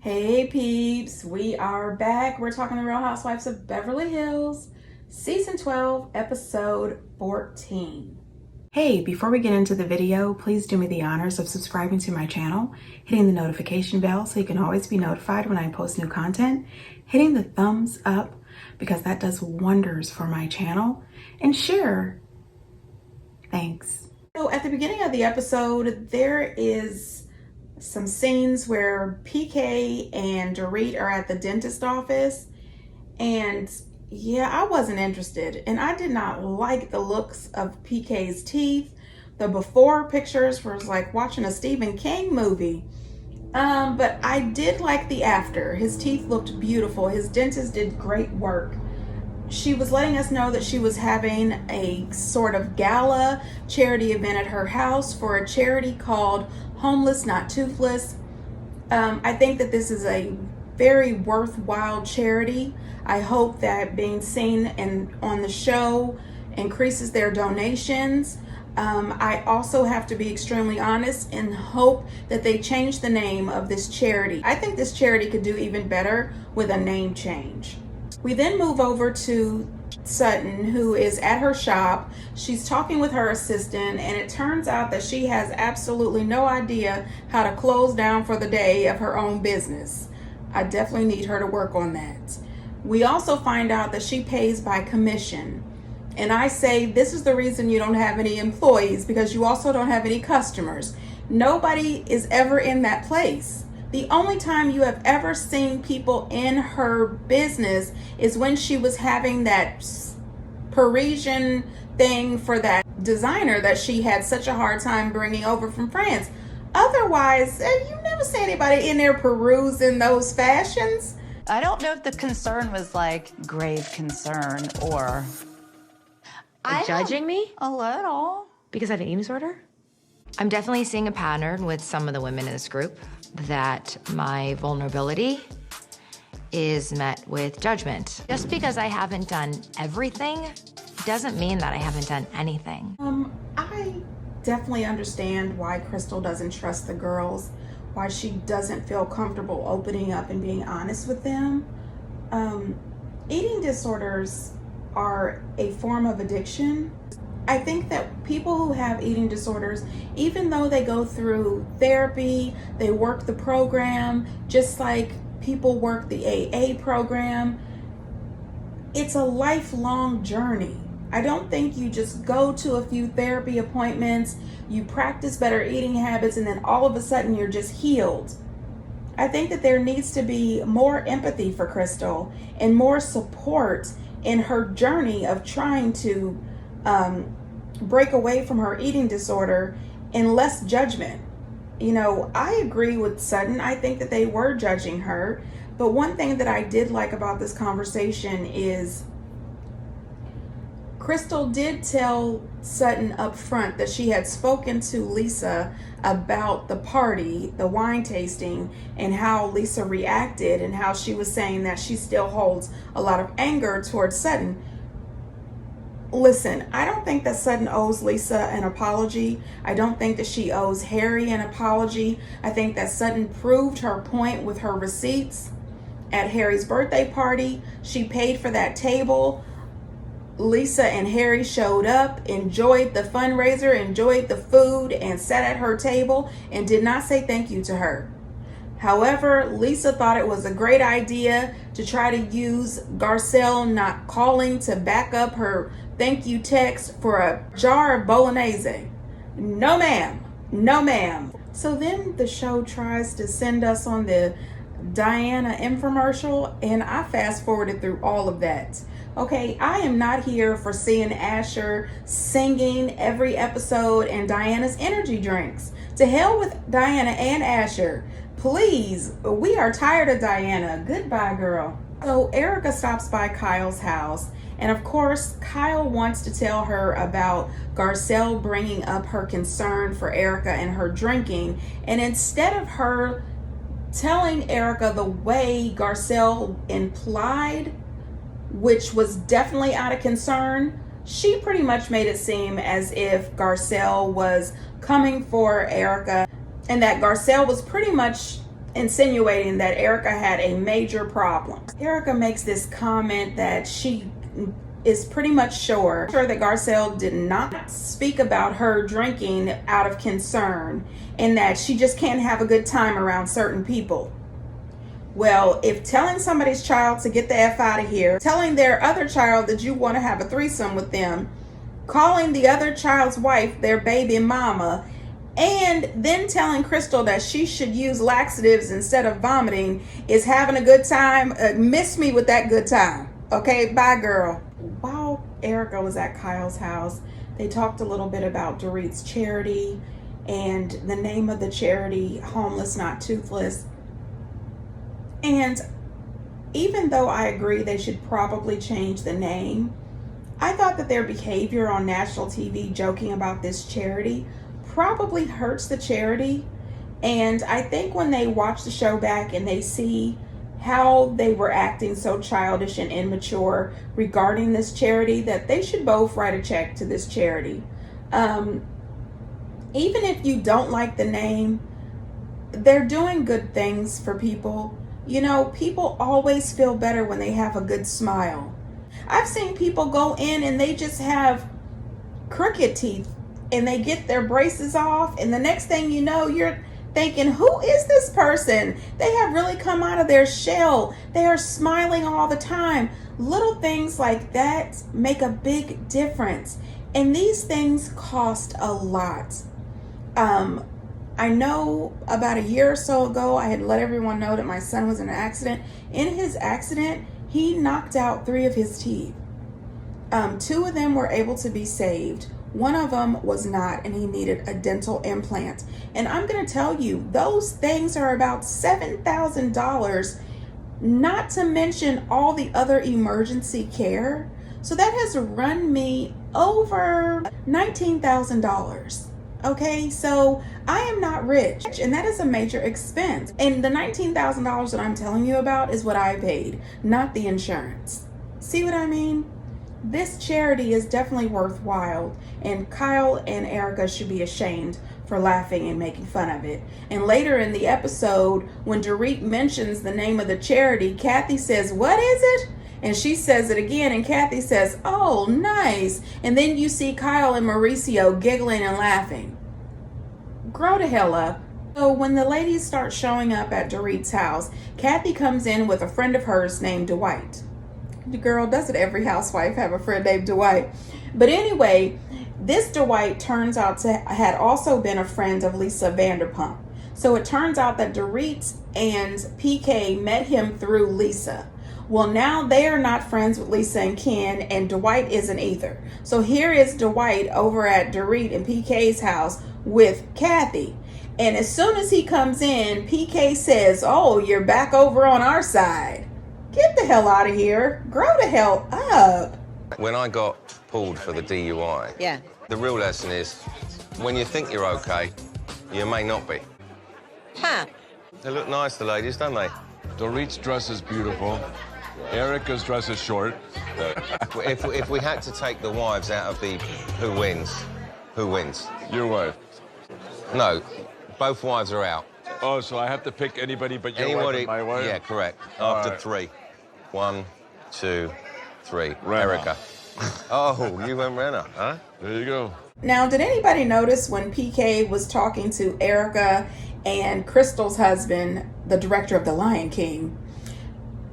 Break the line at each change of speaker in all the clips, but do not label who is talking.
Hey peeps, we are back. We're talking the Real Housewives of Beverly Hills, Season 12, Episode 14. Hey, before we get into the video, please do me the honors of subscribing to my channel, hitting the notification bell so you can always be notified when I post new content, hitting the thumbs up because that does wonders for my channel, and share. Thanks. So at the beginning of the episode, there is some scenes where PK and Dorit are at the dentist office, and yeah, I wasn't interested, and I did not like the looks of PK's teeth. The before pictures was like watching a Stephen King movie, but I did like the after. His teeth looked beautiful. His dentist did great work. She was letting us know that she was having a sort of gala charity event at her house for a charity called Homeless Not Toothless. I think that this is a very worthwhile charity. I hope that being seen on the show increases their donations. I also have to be extremely honest and hope that they change the name of this charity. I think this charity could do even better with a name change. We then move over to Sutton, who is at her shop. She's talking with her assistant, and it turns out that she has absolutely no idea how to close down for the day of her own business. I definitely need her to work on that. We also find out that she pays by commission. And I say this is the reason you don't have any employees, because you also don't have any customers. Nobody is ever in that place. The only time you have ever seen people in her business is when she was having that Parisian thing for that designer that she had such a hard time bringing over from France. Otherwise, you never see anybody in there perusing those fashions.
I don't know if the concern was like grave concern or
Judging me
a little.
because I have an eating disorder. I'm definitely seeing a pattern with some of the women in this group that my vulnerability is met with judgment. Just because I haven't done everything doesn't mean that I haven't done anything.
I definitely understand why Crystal doesn't trust the girls, why she doesn't feel comfortable opening up and being honest with them. Eating disorders are a form of addiction. I think that people who have eating disorders, even though they go through therapy, they work the program, just like people work the AA program, it's a lifelong journey. I don't think you just go to a few therapy appointments, you practice better eating habits, and then all of a sudden you're just healed. I think that there needs to be more empathy for Crystal and more support in her journey of trying to break away from her eating disorder, and less judgment. You know, I agree with Sutton. I think that they were judging her. But one thing that I did like about this conversation is Crystal did tell Sutton up front that she had spoken to Lisa about the party, the wine tasting, and how Lisa reacted, and how she was saying that she still holds a lot of anger towards Sutton. Listen, I don't think that Sutton owes Lisa an apology. I don't think that she owes Harry an apology. I think that Sutton proved her point with her receipts at Harry's birthday party. She paid for that table. Lisa and Harry showed up, enjoyed the fundraiser, enjoyed the food, and sat at her table and did not say thank you to her. However, Lisa thought it was a great idea to try to use Garcelle not calling to back up her thank you text for a jar of bolognese. No ma'am, no ma'am. So then the show tries to send us on the Diana infomercial, and I fast forwarded through all of that. Okay, I am not here for seeing Asher singing every episode and Diana's energy drinks. To hell with Diana and Asher. Please, we are tired of Diana. Goodbye, girl. So Erica stops by Kyle's house, and of course, Kyle wants to tell her about Garcelle bringing up her concern for Erica and her drinking, and instead of her telling Erica the way Garcelle implied, which was definitely out of concern, she pretty much made it seem as if Garcelle was coming for Erica, and that Garcelle was pretty much insinuating that Erica had a major problem. Erica makes this comment that she is pretty much sure that Garcelle did not speak about her drinking out of concern, and that she just can't have a good time around certain people. Well, if telling somebody's child to get the F out of here, telling their other child that you want to have a threesome with them, calling the other child's wife their baby mama, and then telling Crystal that she should use laxatives instead of vomiting is having a good time, miss me with that good time. Okay, bye girl. While Erica was at Kyle's house, they talked a little bit about Dorit's charity and the name of the charity, Homeless Not Toothless. And even though I agree they should probably change the name, I thought that their behavior on national TV joking about this charity probably hurts the charity. And I think when they watch the show back and they see how they were acting so childish and immature regarding this charity, that they should both write a check to this charity. Even if you don't like the name, they're doing good things for people. You know, people always feel better when they have a good smile. I've seen people go in and they just have crooked teeth and they get their braces off, and the next thing you know, you're thinking, who is this person? They have really come out of their shell. They are smiling all the time. Little things like that make a big difference, and these things cost a lot. I know about a year or so ago, I had let everyone know that my son was in an accident. In his accident, he knocked out 3 of his teeth. 2 of them were able to be saved. 1 of them was not, and he needed a dental implant. And I'm going to tell you, those things are about $7,000, not to mention all the other emergency care. So that has run me over $19,000. Okay, so I am not rich, and that is a major expense. And the $19,000 that I'm telling you about is what I paid, not the insurance. See what I mean? This charity is definitely worthwhile, and Kyle and Erica should be ashamed for laughing and making fun of it. And later in the episode, when Dorit mentions the name of the charity, Kathy says, "What is it?" And she says it again, and Kathy says, "Oh, nice." And then you see Kyle and Mauricio giggling and laughing. Grow the hell up. So when the ladies start showing up at Dorit's house, Kathy comes in with a friend of hers named Dwight. The girl, doesn't every housewife have a friend named Dwight? But anyway, this Dwight turns out to had also been a friend of Lisa Vanderpump. So it turns out that Dorit and PK met him through Lisa. Well, now they are not friends with Lisa and Ken, and Dwight isn't either. So here is Dwight over at Dorit and PK's house with Kathy. And as soon as he comes in, PK says, "Oh, you're back over on our side. Get the hell out of here. Grow the hell up."
When I got pulled for the DUI, the real lesson is, when you think you're okay, you may not be.
Huh.
They look nice, the ladies, don't they?
Dorit's dress is beautiful. Erica's dress is short.
If we had to take the wives out of the who wins?
Your wife.
No, both wives are out.
Oh, so I have to pick anybody but your wife and my wife?
Yeah, correct.
All
After
right.
3. 1, 2, 3.
Renna.
Erica. Oh, you went Renna, huh?
There you go.
Now, did anybody notice when PK was talking to Erica and Crystal's husband, the director of The Lion King,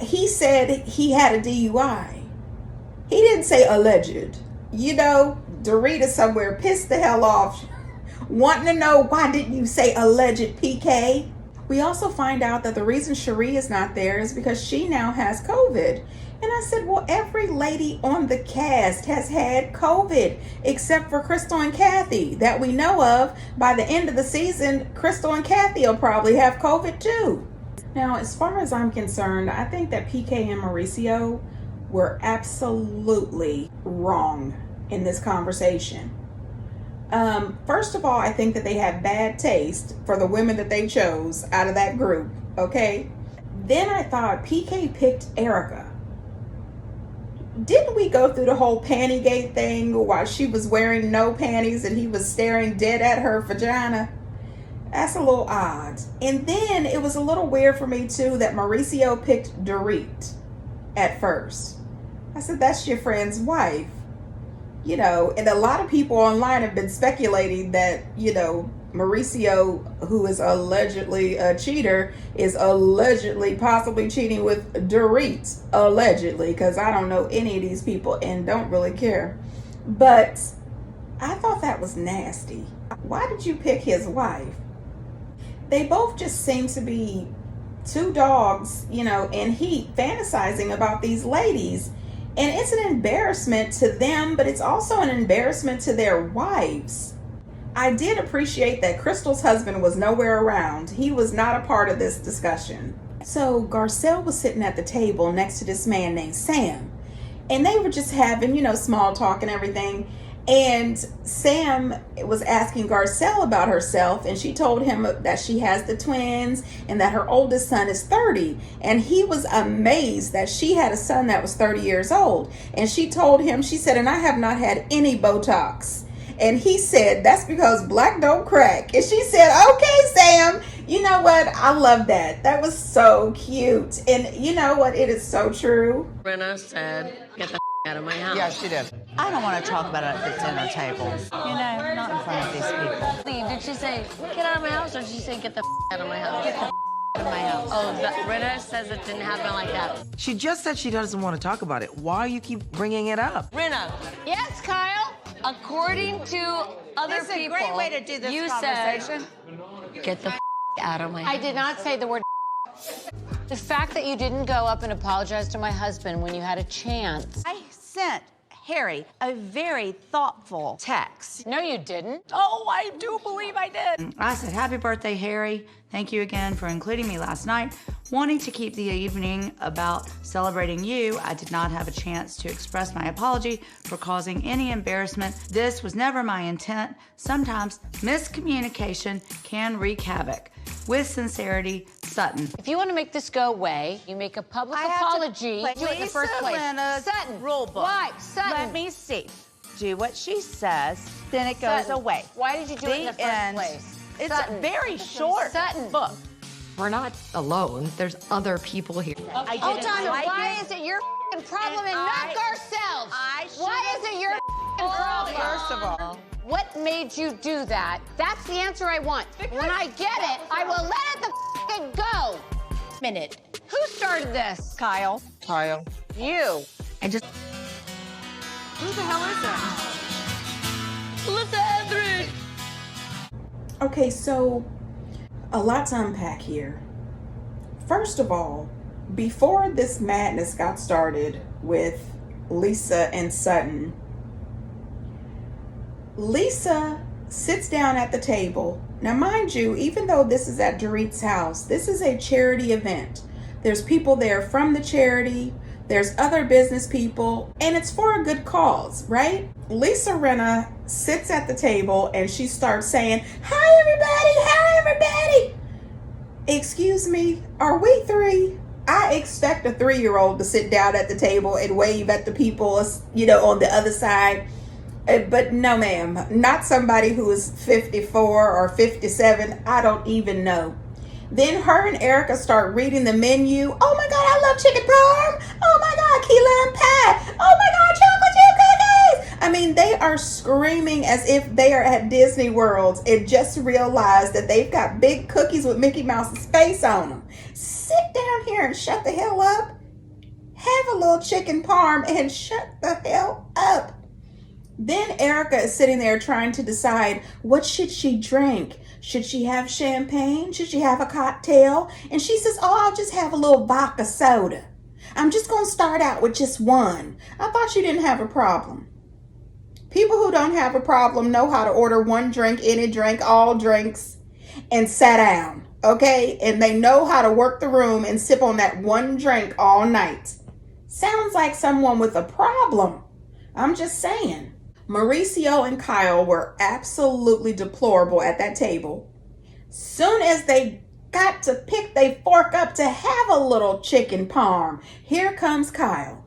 he said he had a DUI. He didn't say alleged. You know, Dorit is somewhere pissed the hell off, wanting to know, why didn't you say alleged, PK? We also find out that the reason Cherie is not there is because she now has COVID. And I said, well, every lady on the cast has had COVID except for Crystal and Kathy that we know of. By the end of the season, Crystal and Kathy will probably have COVID too. Now, as far as I'm concerned, I think that PK and Mauricio were absolutely wrong in this conversation. First of all, I think that they had bad taste for the women that they chose out of that group, okay? Then I thought PK picked Erica. Didn't we go through the whole Pantygate thing while she was wearing no panties and he was staring dead at her vagina? That's a little odd. And then it was a little weird for me too that Mauricio picked Dorit at first. I said, that's your friend's wife. You know, and a lot of people online have been speculating that, you know, Mauricio, who is allegedly a cheater, is allegedly possibly cheating with Dorit. Allegedly, because I don't know any of these people and don't really care. But I thought that was nasty. Why did you pick his wife? They both just seem to be two dogs, you know, in heat, fantasizing about these ladies. And it's an embarrassment to them, but it's also an embarrassment to their wives. I did appreciate that Crystal's husband was nowhere around. He was not a part of this discussion. So Garcelle was sitting at the table next to this man named Sam. And they were just having, you know, small talk and everything. And Sam was asking Garcelle about herself, and she told him that she has the twins and that her oldest son is 30. And he was amazed that she had a son that was 30 years old. And she told him, she said, and I have not had any Botox. And he said, that's because black don't crack. And she said, okay, Sam, you know what? I love that. That was so cute. And you know what? It is so true.
Brenna said, get the out of my house.
Yeah, she did. I don't want to talk about it at the dinner table. You know, not in front of these people.
Did she say, get out of my house, or did she say, get the out of my house?
Get the out of my house.
Oh, Brenna says it didn't happen like that.
She just said she doesn't want to talk about it. Why you keep bringing it up?
Brenna. Yes, Kyle. According to other
This is
people,
a great way to do this
you
conversation.
said, get the out of my house.
I did not say the word. The fact that you didn't go up and apologize to my husband when you had a chance.
I sent Harry a very thoughtful text.
No, you didn't.
Oh, I do believe I did. I said, happy birthday, Harry. Thank you again for including me last night. Wanting to keep the evening about celebrating you, I did not have a chance to express my apology for causing any embarrassment. This was never my intent. Sometimes miscommunication can wreak havoc. With sincerity, Sutton.
If you want to make this go away, you make a public apology. Do it in the first place.
Sutton, rule book.
Why? Sutton.
Let me see. Do what she says, then it goes
Sutton.
away.
Why did you do it in the first
end.
place?
It's
Sutton.
a very short
Sutton.
book.
We're not alone. There's other people here.
I
Hold
didn't
on.
like
Why
it.
is it your problem and not Garcelle's?
I
Why is it your problem?
First of all,
What made you do that? That's the answer I want. When I get it, I will let it go.
minute.
Who started this?
Kyle. You.
I just
Who the hell is that?
Listen,
Okay, so a lot to unpack here. First of all, before this madness got started with Lisa and Sutton, Lisa sits down at the table. Now, mind you, even though this is at Dorit's house, this is a charity event. There's people there from the charity, there's other business people, and it's for a good cause, right? Lisa Rinna sits at the table and she starts saying, hi everybody, excuse me, are we three? I expect a 3-year-old to sit down at the table and wave at the people, you know, on the other side. But no, ma'am, not somebody who is 54 or 57. I don't even know. Then her and Erica start reading the menu. Oh my God, I love chicken parm. Oh my God, key lime pie. Oh my God, chocolate chip cookies. I mean, they are screaming as if they are at Disney World and just realized that they've got big cookies with Mickey Mouse's face on them. Sit down here and shut the hell up. Have a little chicken parm and shut the hell up. Then Erica is sitting there trying to decide, what should she drink? Should she have champagne? Should she have a cocktail? And she says, oh, I'll just have a little vodka soda. I'm just going to start out with just one. I thought you didn't have a problem. People who don't have a problem know how to order one drink, any drink, all drinks, and sit down, okay? And they know how to work the room and sip on that one drink all night. Sounds like someone with a problem. I'm just saying. Mauricio and Kyle were absolutely deplorable at that table. Soon as they got to pick their fork up to have a little chicken parm, here comes Kyle.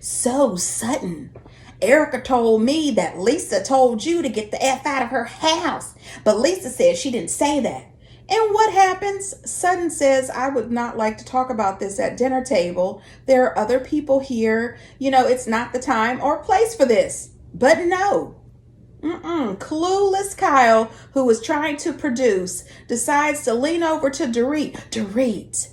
So, Sutton, Erica told me that Lisa told you to get the F out of her house. But Lisa said she didn't say that. And what happens? Sutton says, I would not like to talk about this at dinner table. There are other people here. You know, it's not the time or place for this. But no. Clueless Kyle, who was trying to produce, decides to lean over to Dorit. Dorit,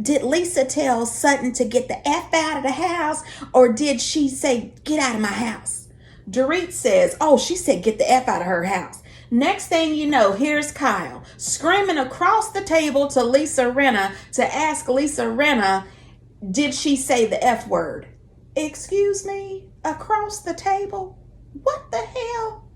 did Lisa tell Sutton to get the F out of the house, or did she say, get out of my house? Dorit says, oh, she said get the F out of her house. Next thing you know, here's Kyle screaming across the table to Lisa Rinna to ask Lisa Rinna, did she say the F word? Excuse me? Across the table? What the hell?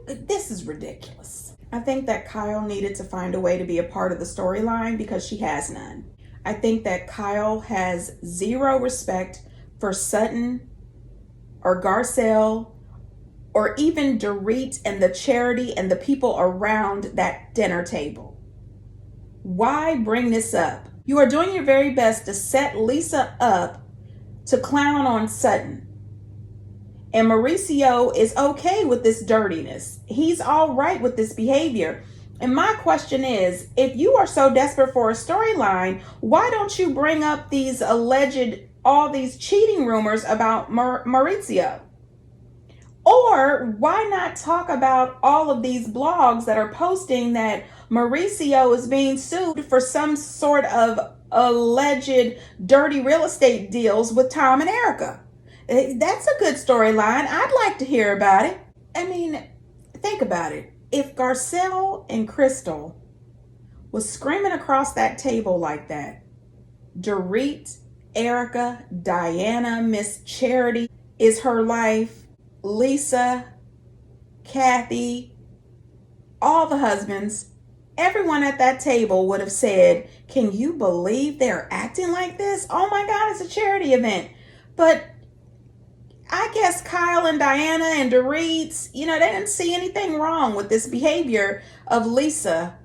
This is ridiculous. I think that Kyle needed to find a way to be a part of the storyline because she has none. I think that Kyle has zero respect for Sutton or Garcelle or even Dorit and the charity and the people around that dinner table. Why bring this up? You are doing your very best to set Lisa up to clown on Sutton. And Mauricio is okay with this dirtiness. He's all right with this behavior. And my question is, if you are so desperate for a storyline, why don't you bring up these all these cheating rumors about Mauricio? Or why not talk about all of these blogs that are posting that Mauricio is being sued for some sort of alleged dirty real estate deals with Tom and Erica? That's a good storyline. I'd like to hear about it. I mean, think about it. If Garcelle and Crystal was screaming across that table like that, Dorit, Erica, Diana, Miss Charity, Is Her Life, Lisa, Kathy, all the husbands, everyone at that table would have said, can you believe they're acting like this? Oh my God, it's a charity event. But I guess Kyle and Diana and Dorit, they didn't see anything wrong with this behavior of Lisa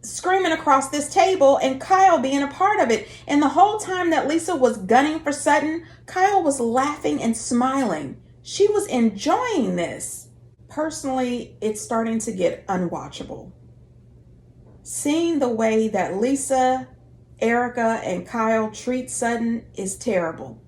screaming across this table and Kyle being a part of it. And the whole time that Lisa was gunning for Sutton, Kyle was laughing and smiling. She was enjoying this. Personally, it's starting to get unwatchable. Seeing the way that Lisa, Erica, and Kyle treat Sutton is terrible.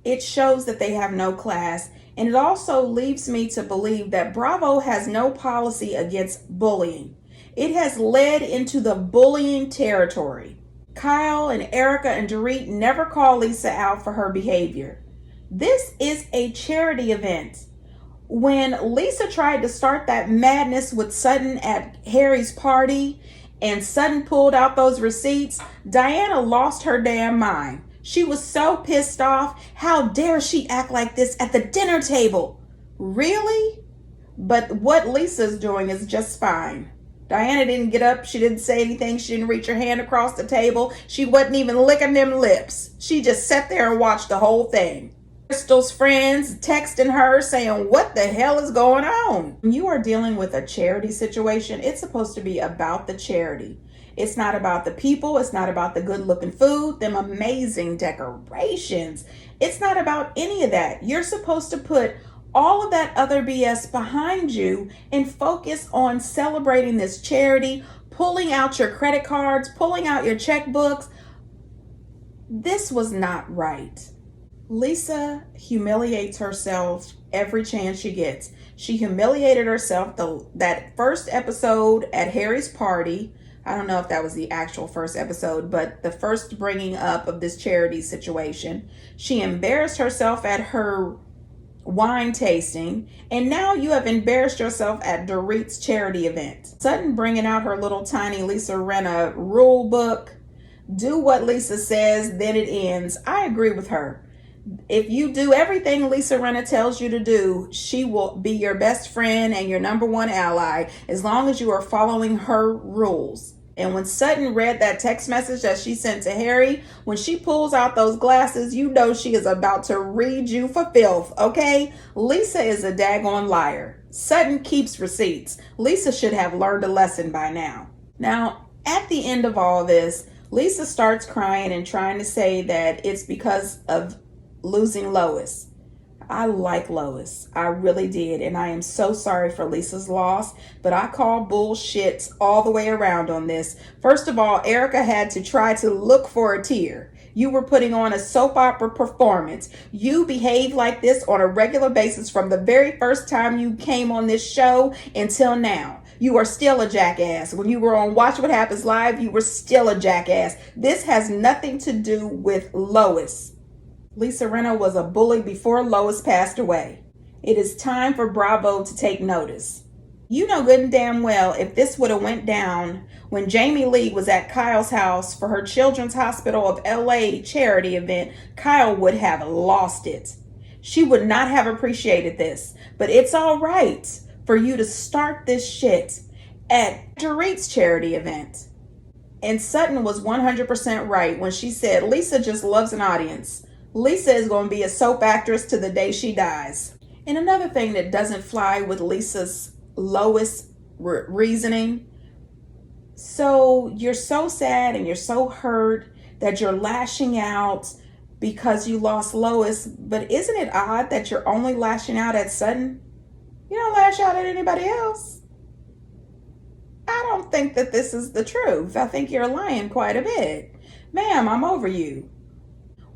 It shows that they have no class, and it also leaves me to believe that Bravo has no policy against bullying. It has led into the bullying territory. Kyle and Erica and Dorit never call Lisa out for her behavior. This is a charity event. When Lisa tried to start that madness with Sutton at Harry's party and Sutton pulled out those receipts, Diana lost her damn mind. She was so pissed off. How dare she act like this at the dinner table? Really? But what Lisa's doing is just fine. Diana didn't get up. She didn't say anything. She didn't reach her hand across the table. She wasn't even licking them lips. She just sat there and watched the whole thing. Crystal's friends texting her saying, what the hell is going on? When you are dealing with a charity situation, it's supposed to be about the charity. It's not about the people. It's not about the good looking food, them amazing decorations. It's not about any of that. You're supposed to put all of that other BS behind you and focus on celebrating this charity, pulling out your credit cards, pulling out your checkbooks. This was not right. Lisa humiliates herself every chance she gets. She humiliated herself that first episode at Harry's party. I don't know if that was the actual first episode, but the first bringing up of this charity situation. She embarrassed herself at her wine tasting, and now you have embarrassed yourself at Dorit's charity event. Sutton bringing out her little tiny Lisa Rinna rule book. Do what Lisa says, then it ends. I agree with her. If you do everything Lisa Rinna tells you to do, she will be your best friend and your number one ally as long as you are following her rules. And when Sutton read that text message that she sent to Harry, when she pulls out those glasses, you know she is about to read you for filth, okay? Lisa is a daggone liar. Sutton keeps receipts. Lisa should have learned a lesson by now. Now, at the end of all this, Lisa starts crying and trying to say that it's because of losing Lois. I like Lois. I really did. And I am so sorry for Lisa's loss, but I call bullshit all the way around on this. First of all, Erica had to try to look for a tear. You were putting on a soap opera performance. You behave like this on a regular basis from the very first time you came on this show until now. You are still a jackass. When you were on Watch What Happens Live, you were still a jackass. This has nothing to do with Lois. Lisa Rinna was a bully before Lois passed away. It is time for Bravo to take notice. You know good and damn well if this would have went down when Jamie Lee was at Kyle's house for her Children's Hospital of LA charity event, Kyle would have lost it. She would not have appreciated this, but it's all right for you to start this shit at Dorit's charity event. And Sutton was 100% right when she said Lisa just loves an audience. Lisa is going to be a soap actress to the day she dies. And another thing that doesn't fly with Lisa's Lois reasoning. So you're so sad and you're so hurt that you're lashing out because you lost Lois. But isn't it odd that you're only lashing out at Sutton? You don't lash out at anybody else. I don't think that this is the truth. I think you're lying quite a bit. Ma'am, I'm over you.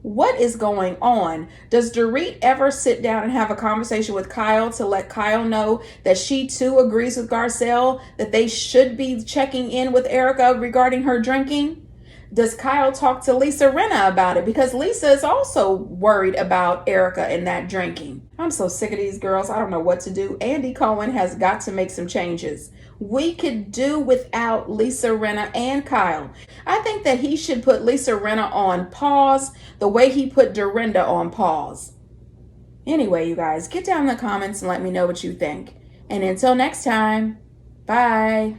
What is going on? Does Dorit ever sit down and have a conversation with Kyle to let Kyle know that she too agrees with Garcelle that they should be checking in with Erica regarding her drinking? Does Kyle talk to Lisa Rinna about it? Because Lisa is also worried about Erica and that drinking. I'm so sick of these girls. I don't know what to do. Andy Cohen has got to make some changes. We could do without Lisa Rinna and Kyle. I think that he should put Lisa Rinna on pause the way he put Dorinda on pause. Anyway, you guys, get down in the comments and let me know what you think. And until next time, bye.